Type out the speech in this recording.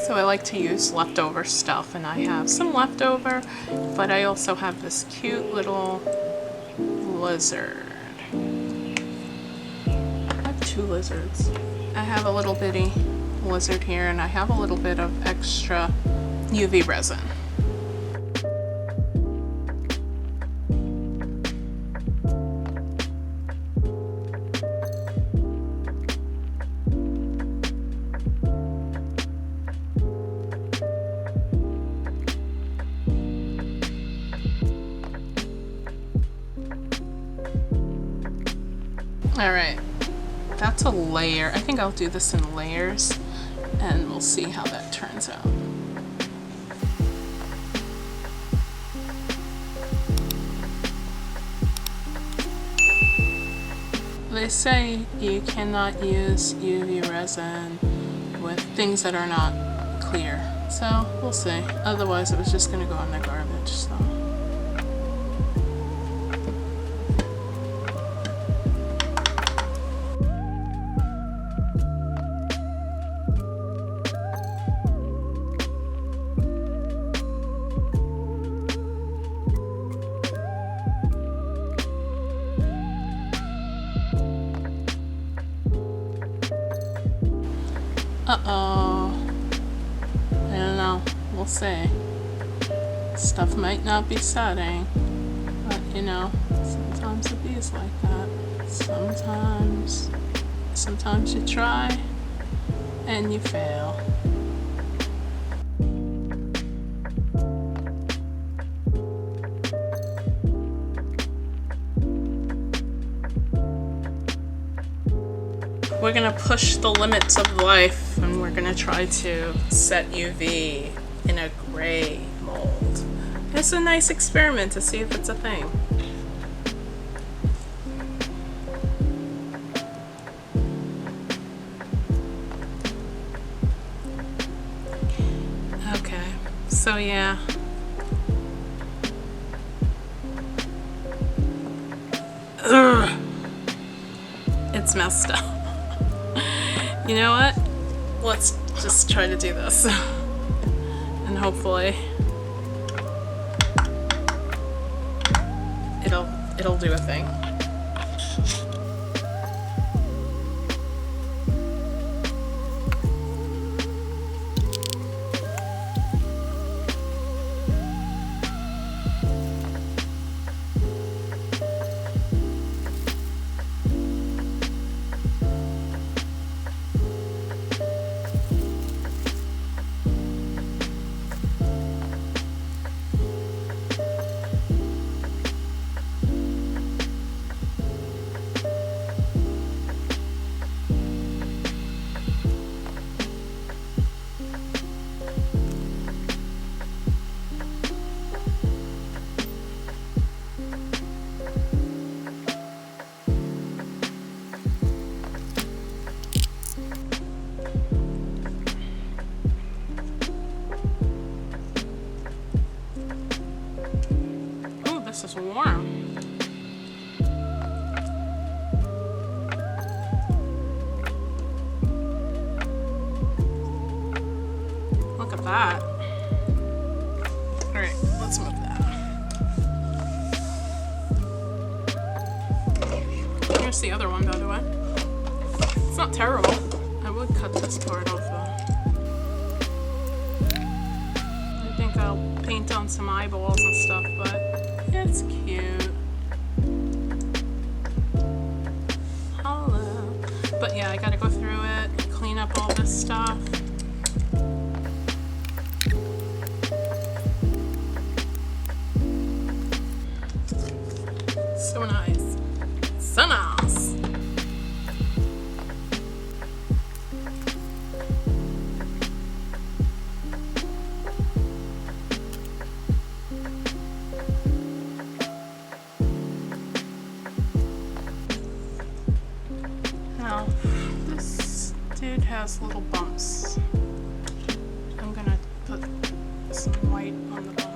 So I like to use leftover stuff, and I have some leftover, but I also have this cute little lizard. I have two lizards. I have a little bitty lizard here, and I have a little bit of extra UV resin. Alright, that's a layer. I think I'll do this in layers and we'll see how that turns out. They say you cannot use UV resin with things that are not clear, so we'll see. Otherwise it was just going to go in the garbage. So. Uh-oh. I don't know. We'll see. Stuff might not be setting, but you know, sometimes it is like that. Sometimes you try and you fail. We're gonna push the limits of life, and we're gonna try to set UV in a gray mold. It's a nice experiment to see if it's a thing. Okay, so yeah. Ugh. It's messed up. You know what? Let's just try to do this. And hopefully it'll do a thing. This is warm. Look at that. Alright, let's move that. Here's the other one, by the way. It's not terrible. I would cut this part off though. I think I'll paint on some eyeballs and stuff, but it's cute. Hello. But yeah, I gotta go through it, clean up all this stuff. So nice. So nice. Now, this dude has little bumps. I'm gonna put some white on the bumps.